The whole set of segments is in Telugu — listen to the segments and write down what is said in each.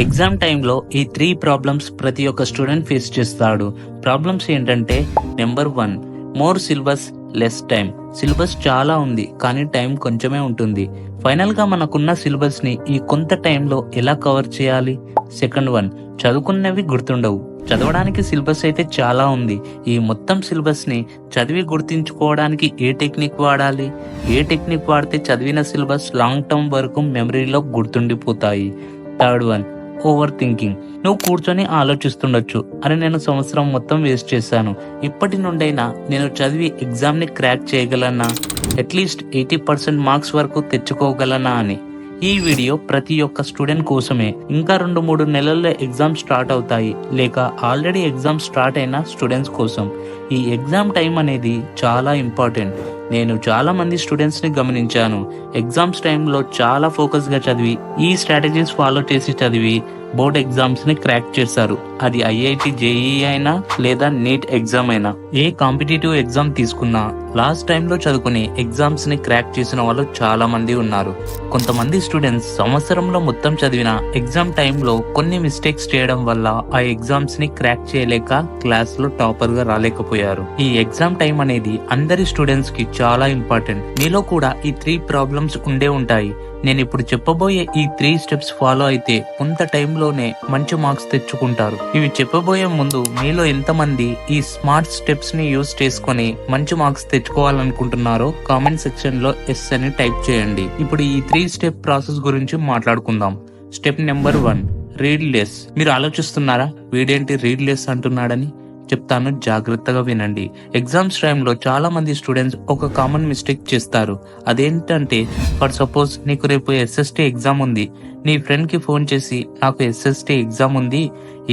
ఎగ్జామ్ టైంలో ఈ 3 ప్రాబ్లమ్స్ ప్రతి ఒక్క స్టూడెంట్ ఫేస్ చేస్తాడు. ప్రాబ్లమ్స్ ఏంటంటే number 1, more syllabus less time. Syllabus చాలా ఉంది కానీ టైం కొంచెమే ఉంటుంది. ఫైనల్ గా మనకున్న సిలబస్ ని ఈ కొంత టైంలో ఎలా కవర్ చేయాలి? సెకండ్ 1, చదువుకున్నవి గుర్తుండవు. చదవడానికి సిలబస్ అయితే చాలా ఉంది. ఈ మొత్తం సిలబస్ ని చదివి గుర్తించుకోవడానికి ఏ టెక్నిక్ వాడాలి? ఏ టెక్నిక్ వాడితే చదివిన సిలబస్ లాంగ్ టర్మ్ వరకు మెమరీలో గుర్తుండిపోతాయి? Third 1, over thinking. నువ్వు కూర్చొని ఆలోచిస్తుండొచ్చు, అని నేను సంవత్సరం మొత్తం వేస్ట్ చేశాను, ఇప్పటి నుండైనా నేను చదివి ఎగ్జామ్ ని క్రాక్ చేయగలనా, అట్లీస్ట్ 80% మార్క్స్ వరకు తెచ్చుకోగలనా అని. ఈ వీడియో ప్రతి ఒక్క స్టూడెంట్ కోసమే. ఇంకా 2-3 నెలల్లో ఎగ్జామ్ స్టార్ట్ అవుతాయి, లేక ఆల్రెడీ ఎగ్జామ్ స్టార్ట్ అయిన స్టూడెంట్స్ కోసం. ఈ ఎగ్జామ్ టైం అనేది చాలా ఇంపార్టెంట్. నేను చాలా మంది స్టూడెంట్స్ ని గమనించాను. ఎగ్జామ్స్ టైంలో చాలా ఫోకస్ గా చదివి, ఈ స్ట్రాటజీస్ ఫాలో చేసి చదివి బోర్డ్ ఎగ్జామ్స్ ని క్రాక్ చేశారు. అది ఐఐటి జేఈ అయినా లేదా నీట్ ఎగ్జామ్ అయినా. ఏ కాంపిటేటివ్ ఎగ్జామ్ తీసుకున్నా లాస్ట్ టైంలో చదువుకుని ఎగ్జామ్స్ ని క్రాక్ చేసిన వాళ్ళు చాలా మంది ఉన్నారు. కొంతమంది స్టూడెంట్స్ సంవత్సరంలో మొత్తం చదివిన ఎగ్జామ్ టైంలో కొన్ని మిస్టేక్స్ చేయడం వల్ల ఆ ఎగ్జామ్స్ ని క్రాక్ చేయలేక క్లాస్ లో టాపర్ గా రాలేకపోయారు. ఈ ఎగ్జామ్ టైం అనేది అందరి స్టూడెంట్స్ కి చాలా ఇంపార్టెంట్. మీలో కూడా ఈ 3 ప్రాబ్లమ్స్ ఉండే ఉంటాయి. నేను ఇప్పుడు చెప్పబోయే ఈ 3 స్టెప్స్ ఫాలో అయితే కొంత టైంలోనే మంచి మార్క్స్ తెచ్చుకుంటారు. ఇవి చెప్పబోయే ముందు మీలో ఎంతమంది ఈ స్మార్ట్ స్టెప్స్ ని యూజ్ చేసుకొని మంచి మార్క్స్ తెచ్చుకోవాలనుకుంటున్నారో కామెంట్ సెక్షన్ లో ఎస్ అని టైప్ చేయండి. ఇప్పుడు ఈ 3 స్టెప్ ప్రాసెస్ గురించి మాట్లాడుకుందాం. Step number 1, read less. మీరు ఆలోచిస్తున్నారా, వీడేంటి రీడ్ లెస్ అంటున్నాడని? చెప్తాను, జాగ్రత్తగా వినండి. ఎగ్జామ్స్ టైంలో చాలా మంది స్టూడెంట్స్ ఒక కామన్ మిస్టేక్ చేస్తారు. అదేంటంటే, ఫర్ సపోజ్ నీకు రేపు ఎస్ఎస్టీ ఎగ్జామ్ ఉంది. నీ ఫ్రెండ్ కి ఫోన్ చేసి, నాకు ఎస్ఎస్టీ ఎగ్జామ్ ఉంది,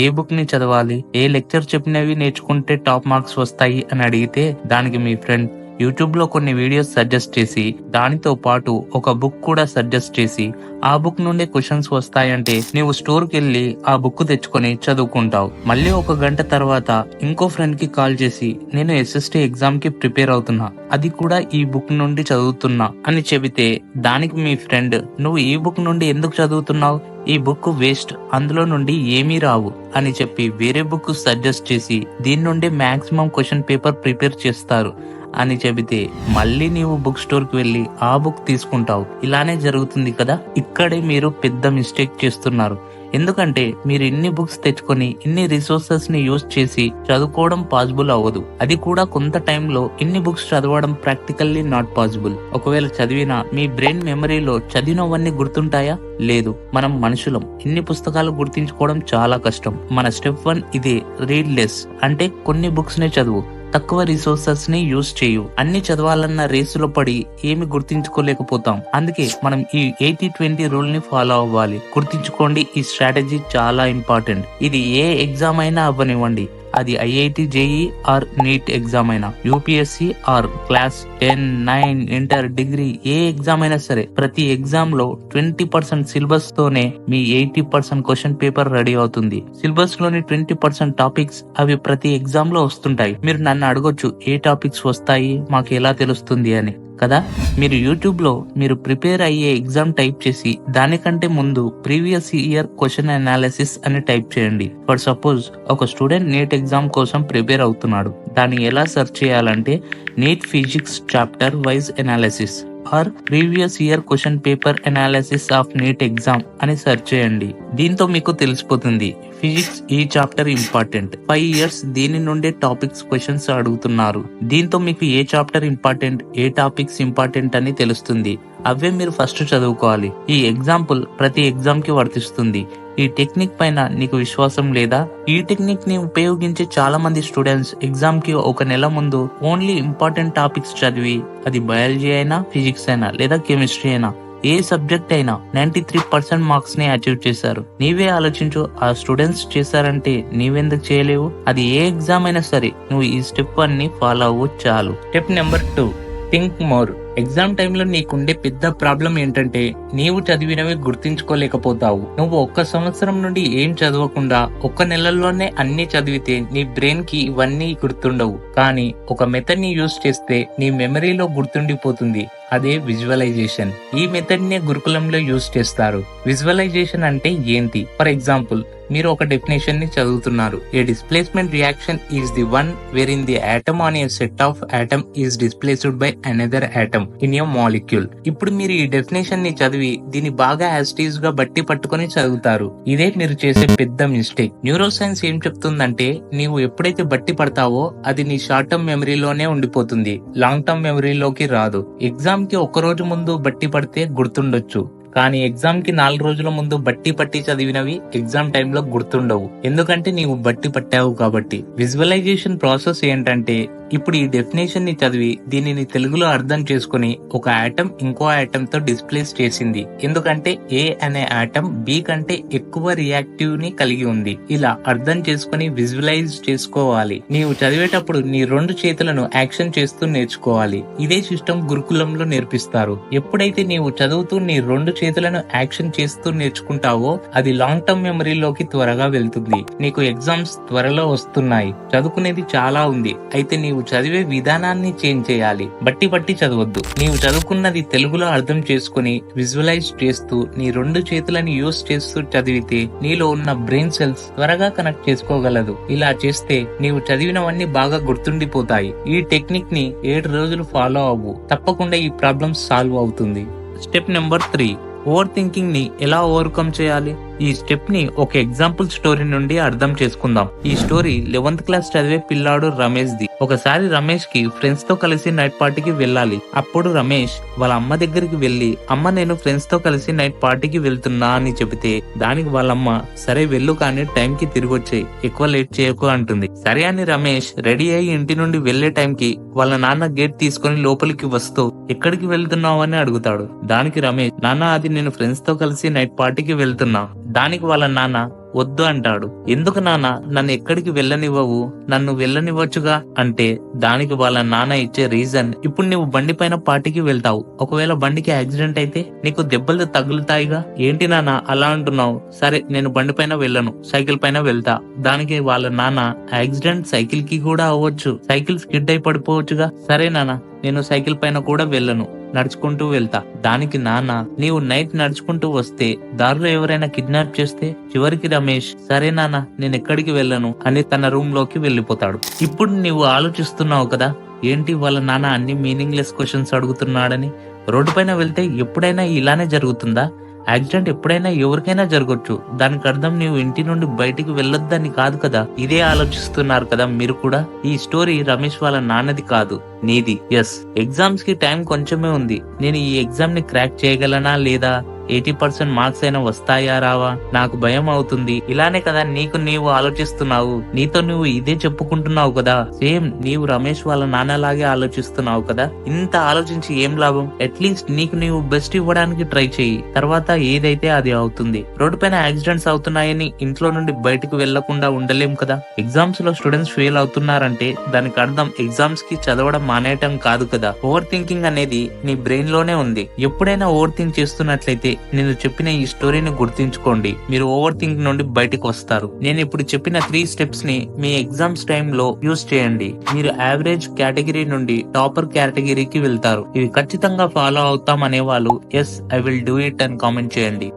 ఏ బుక్ ని చదవాలి, ఏ లెక్చర్ చెప్పినవి నేర్చుకుంటే టాప్ మార్క్స్ వస్తాయి అని అడిగితే, దానికి మీ ఫ్రెండ్ యూట్యూబ్ లో కొన్ని వీడియోస్ సజెస్ట్ చేసి, దానితో పాటు ఒక బుక్ కూడా సజెస్ట్ చేసి, ఆ బుక్ నుండే క్వశ్చన్స్ వస్తాయంటే నీవు స్టోర్ కి వెళ్ళి ఆ బుక్ తెచ్చుకొని చదువుకుంటావు. మళ్ళీ 1 గంట తర్వాత ఇంకో ఫ్రెండ్ కి కాల్ చేసి, నేను ఎస్ఎస్టీ ఎగ్జామ్ కి ప్రిపేర్ అవుతున్నా, అది కూడా ఈ బుక్ నుండి చదువుతున్నా అని చెబితే, దానికి మీ ఫ్రెండ్, నువ్వు ఈ బుక్ నుండి ఎందుకు చదువుతున్నావు, ఈ బుక్ వేస్ట్, అందులో నుండి ఏమీ రావు అని చెప్పి వేరే బుక్ సజెస్ట్ చేసి, దీని నుండి మాక్సిమం క్వశ్చన్ పేపర్ ప్రిపేర్ చేస్తారు అని చెబితే, మళ్ళీ నీవు బుక్ స్టోర్ కి వెళ్ళి ఆ బుక్ తీసుకుంటావు. ఇలానే జరుగుతుంది కదా. ఇక్కడే మీరు పెద్ద మిస్టేక్ చేస్తున్నారు. ఎందుకంటే మీరు ఇన్ని బుక్స్ తెచ్చుకొని ఇన్ని రిసోర్సెస్ ని యూజ్ చేసి చదువుకోవడం పాసిబుల్ అవ్వదు. అది కూడా కొంత టైంలో ఇన్ని బుక్స్ చదవడం ప్రాక్టికల్లీ నాట్ పాసిబుల్. ఒకవేళ చదివినా మీ బ్రెయిన్ మెమరీలో చదివినవన్నీ గుర్తుంటాయా? లేదు. మనం మనుషులం, ఇన్ని పుస్తకాలు గుర్తించుకోవడం చాలా కష్టం. మన స్టెప్ 1 ఇదే, రీడ్ లెస్. అంటే కొన్ని బుక్స్ నే చదువు, తక్కువ రిసోర్సెస్ ని యూజ్ చేయు. అన్ని చదవాలన్న రేసులో పడి ఏమి గుర్తించుకోలేకపోతాం. అందుకే మనం ఈ 80-20 రూల్ ని ఫాలో అవ్వాలి. గుర్తించుకోండి, ఈ స్ట్రాటజీ చాలా ఇంపార్టెంట్. ఇది ఏ ఎగ్జామ్ అయినా అవ్వనివ్వండి, అది IIT JEE or NEET exam అయినా, UPSC or class 10, 9, inter, degree, ఏ ఎగ్జామ్ అయినా సరే, ప్రతి ఎగ్జామ్ లో 20% సిలబస్ తోనే మీ 80% క్వశ్చన్ పేపర్ రెడీ అవుతుంది. సిలబస్ లోని 20% టాపిక్స్ అవి ప్రతి ఎగ్జామ్ లో వస్తుంటాయి. మీరు నన్ను అడగొచ్చు, ఏ టాపిక్స్ వస్తాయి మాకు ఎలా తెలుస్తుంది అని కదా. మీరు యూట్యూబ్ లో మీరు ప్రిపేర్ అయ్యే ఎగ్జామ్ టైప్ చేసి, దానికంటే ముందు ప్రీవియస్ ఇయర్ క్వశ్చన్ అనాలిసిస్ అని టైప్ చేయండి. ఫర్ సపోజ్ ఒక స్టూడెంట్ నీట్ ఎగ్జామ్ కోసం ప్రిపేర్ అవుతున్నాడు. దాన్ని ఎలా సెర్చ్ చేయాలంటే, NEET physics chapter wise analysis or previous year question paper analysis of NEET exam అని సెర్చ్ చేయండి. దీంతో మీకు తెలిసిపోతుంది ఫిజిక్స్ ఈ చాప్టర్ ఇంపార్టెంట్, 5 ఇయర్స్ దీని నుండే టాపిక్స్ క్వశ్చన్స్ అడుగుతున్నారు. దీంతో మీకు ఏ చాప్టర్ ఇంపార్టెంట్, ఏ టాపిక్స్ ఇంపార్టెంట్ అని తెలుస్తుంది. అవే మీరు ఫస్ట్ చదువుకోవాలి. ఈ ఎగ్జాంపుల్ ప్రతి ఎగ్జామ్ కి వర్తిస్తుంది. ఈ టెక్నిక్ పైన నీకు విశ్వాసం లేదా? ఈ టెక్నిక్ ని ఉపయోగించే చాలా మంది స్టూడెంట్స్ ఎగ్జామ్ కి 1 నెల ముందు ఓన్లీ ఇంపార్టెంట్ టాపిక్స్ చదివి, అది బయాలజీ అయినా, ఫిజిక్స్ అయినా, లేదా కెమిస్ట్రీ అయినా, ఏ సబ్జెక్ట్ అయినా 93% మార్క్స్ ని అచీవ్ చేశారు. నీవే ఆలోచించు, ఆ స్టూడెంట్స్ చేశారంటే నీవెందుకు చేయలేవు? అది ఏ ఎగ్జామ్ అయినా సరే, నువ్వు ఈ స్టెప్ 1 ని ఫాలో అవ్వు చాలు. Step number 2, think more. Exam టైంలో నీకుండే పెద్ద ప్రాబ్లం ఏంటంటే నీవు చదివినవి గుర్తించుకోలేకపోతావు. నువ్వు ఒక్క సంవత్సరం నుండి ఏం చదవకుండా ఒక్క నెలలోనే అన్ని చదివితే నీ బ్రెయిన్ కి ఇవన్నీ గుర్తుండవు. కానీ ఒక మెథడ్ ని యూజ్ చేస్తే నీ మెమరీలో గుర్తుండిపోతుంది. అదే విజువలైజేషన్. ఈ మెథడ్ నే గురుకులంలో యూజ్ చేస్తారు. విజువలైజేషన్ అంటే ఏంటి? ఫర్ ఎగ్జాంపుల్, మీరు ఒక డెఫినేషన్ ని చదువుతున్నారు. A displacement reaction is the one where in the atom on a set of atom is displaced by another atom in a molecule. ఇప్పుడు మీరు ఈ డెఫినేషన్ ని చదివి దీన్ని బాగా యాస్టీజ్ గా బట్టి పట్టుకొని చదువుతారు. ఇదే మీరు చేసే పెద్ద మిస్టేక్. న్యూరో సైన్స్ ఏం చెప్తుందంటే నీవు ఎప్పుడైతే బట్టి పడతావో అది నీ షార్ట్ టర్మ్ మెమరీలోనే ఉండిపోతుంది, లాంగ్ టర్మ్ మెమరీలోకి రాదు. ఎగ్జామ్ కి ఒక రోజు ముందు బట్టి పడితే గుర్తుండొచ్చు, కానీ ఎగ్జామ్ కి 4 రోజుల ముందు బట్టి పట్టి చదివినవి ఎగ్జామ్ టైంలో గుర్తుండవు. ఎందుకంటే నీవు బట్టి పట్టావు కాబట్టి. విజువలైజేషన్ ప్రాసెస్ ఏంటంటే ఇప్పుడు ఈ డెఫినేషన్ ని చదివి దీనిని తెలుగులో అర్థం చేసుకుని ఒక ఆటం ఇంకో ఆటమ్ తో డిస్ప్లేస్ చేసింది. ఎందుకంటే ఏ అనే ఆటమ్ బి కంటే ఎక్కువ రియాక్టివ్ ని కలిగి ఉంది. ఇలా అర్థం చేసుకుని విజువలైజ్ చేసుకోవాలి. నీవు చదివేటప్పుడు నీ 2 చేతులను యాక్షన్ చేస్తూ నేర్చుకోవాలి. ఇదే సిస్టమ్ గురుకులంలో నేర్పిస్తారు. ఎప్పుడైతే నీవు చదువుతూ నీ 2 చేతులను యాక్షన్ చేస్తూ నేర్చుకుంటావో అది లాంగ్ టర్మ్ మెమరీలోకి త్వరగా వెళ్తుంది. నీకు ఎగ్జామ్స్ త్వరలో వస్తున్నాయి. చదువుకునేది చాలా ఉంది, అయితే నీవు చదివే విధానాన్ని చేంజ్ చేయాలి. బట్టి పట్టి చదవద్దు. నీవు చదువుకున్నది తెలుగులో అర్థం చేసుకుని విజువలైజ్ చేస్తూ నీ 2 చేతులని యూజ్ చేస్తూ చదివితే నీలో ఉన్న బ్రెయిన్ సెల్స్ త్వరగా కనెక్ట్ చేసుకోగలదు. ఇలా చేస్తే నీవు చదివినవన్నీ బాగా గుర్తుండిపోతాయి. ఈ టెక్నిక్ ని 7 రోజులు ఫాలో అవ్వు, తప్పకుండా ఈ ప్రాబ్లమ్ సాల్వ్ అవుతుంది. స్టెప్ నెంబర్ 3, ఓవర్ థింకింగ్ ని ఎలా ఓవర్కమ్ చేయాలి? ఈ స్టెప్ ని ఒక ఎగ్జాంపుల్ స్టోరీ నుండి అర్థం చేసుకుందాం. ఈ స్టోరీ 11th క్లాస్ చదివే పిల్లాడు రమేష్ ది. ఒకసారి రమేష్ కి ఫ్రెండ్స్ తో కలిసి నైట్ పార్టీకి వెళ్ళాలి. అప్పుడు రమేష్ వాళ్ళ అమ్మ దగ్గరికి వెళ్లి, అమ్మ నేను ఫ్రెండ్స్ తో కలిసి నైట్ పార్టీకి వెళ్తున్నా అని చెబితే దానికి వాళ్ళమ్మ సరే వెళ్ళు, కానీ టైం కి తిరిగి వచ్చేయి, ఎక్కువ లేట్ చేయకు అంటుంది. సరే అని రమేష్ రెడీ అయ్యి ఇంటి నుండి వెళ్లే టైంకి వాళ్ళ నాన్న గేట్ తీసుకుని లోపలికి వస్తూ ఎక్కడికి వెళ్తున్నావు అని అడుగుతాడు. దానికి రమేష్, నాన్న అది నేను ఫ్రెండ్స్ తో కలిసి నైట్ పార్టీకి వెళ్తున్నా. దానికి వాళ్ళ నాన్న వద్దు అంటాడు. ఎందుకు నాన్న, నన్ను ఎక్కడికి వెళ్ళనివ్వవు, నన్ను వెళ్ళనివ్వచ్చుగా అంటే దానికి వాళ్ళ నాన్న ఇచ్చే రీజన్, ఇప్పుడు నువ్వు బండి పైన పార్టీకి వెళ్తావు, ఒకవేళ బండికి యాక్సిడెంట్ అయితే నీకు దెబ్బలు తగులుతాయిగా. ఏంటి నాన్న అలా అంటున్నావు? సరే నేను బండి పైన వెళ్ళను, సైకిల్ పైన వెళ్తా. దానికి వాళ్ళ నాన్న, యాక్సిడెంట్ సైకిల్ కి కూడా అవ్వచ్చు, సైకిల్ స్కిడ్ అయి పడిపోవచ్చుగా. సరే నాన్న నేను సైకిల్ పైన కూడా వెళ్ళను, నడుచుకుంటూ వెళ్తా. దానికి నాన్న, నీవు నైట్ నడుచుకుంటూ వస్తే దారిలో ఎవరైనా కిడ్నాప్ చేస్తే? చివరికి రమేష్ సరే నాన్న నేను ఎక్కడికి వెళ్ళను అని తన రూమ్ లోకి వెళ్ళిపోతాడు. ఇప్పుడు నీవు ఆలోచిస్తున్నావు కదా, ఏంటి వాళ్ళ నాన్న అన్ని మీనింగ్లెస్ క్వశ్చన్స్ అడుగుతున్నాడని. రోడ్డు పైన వెళ్తే ఎప్పుడైనా ఇలానే జరుగుతుందా? యాక్సిడెంట్ ఎప్పుడైనా ఎవరికైనా జరగచ్చు. దానికి అర్థం నీవు ఇంటి నుండి బయటికి వెళ్ళొద్దని కాదు కదా. ఇదే ఆలోచిస్తున్నారు కదా మీరు కూడా. ఈ స్టోరీ రమేష్ వాళ్ళ నాన్నది కాదు, నీది. ఎస్, ఎగ్జామ్స్ కి టైం కొంచెమే ఉంది. నేను ఈ ఎగ్జామ్ ని క్రాక్ చేయగలనా లేదా, 80% మార్క్స్ అయినా వస్తాయా రావా, నాకు భయం అవుతుంది. ఇలానే కదా నీకు నీవు ఆలోచిస్తున్నావు. నీతో నువ్వు ఇదే చెప్పుకుంటున్నావు కదా. సేమ్ నీవు రమేష్ వాళ్ళ నాన్నలాగే ఆలోచిస్తున్నావు కదా. ఇంత ఆలోచించి ఏం లాభం? అట్లీస్ట్ నీకు నీవు బెస్ట్ ఇవ్వడానికి ట్రై చేయి, తర్వాత ఏదైతే అది అవుతుంది. రోడ్డు పైన యాక్సిడెంట్స్ అవుతున్నాయని ఇంట్లో నుండి బయటకు వెళ్లకుండా ఉండలేం కదా. ఎగ్జామ్స్ లో స్టూడెంట్స్ ఫెయిల్ అవుతున్నారంటే దానికి అర్థం ఎగ్జామ్స్ కి చదవడం మానేయటం కాదు కదా. ఓవర్ థింకింగ్ అనేది నీ బ్రెయిన్ లోనే ఉంది. ఎప్పుడైనా ఓవర్ థింక్ చేస్తున్నట్లయితే నేను చెప్పిన ఈ స్టోరీని గుర్తుంచుకోండి, మీరు ఓవర్ థింక్ నుండి బయటకు వస్తారు. నేను ఇప్పుడు చెప్పిన 3 స్టెప్స్ ని మీ ఎగ్జామ్స్ టైమ్ లో యూజ్ చేయండి. మీరు యావరేజ్ కేటగిరీ నుండి టాపర్ కేటగిరీకి వెళ్తారు. ఇవి ఖచ్చితంగా ఫాలో అవుతాం అనే వాళ్ళు yes I will do it అని కామెంట్ చేయండి.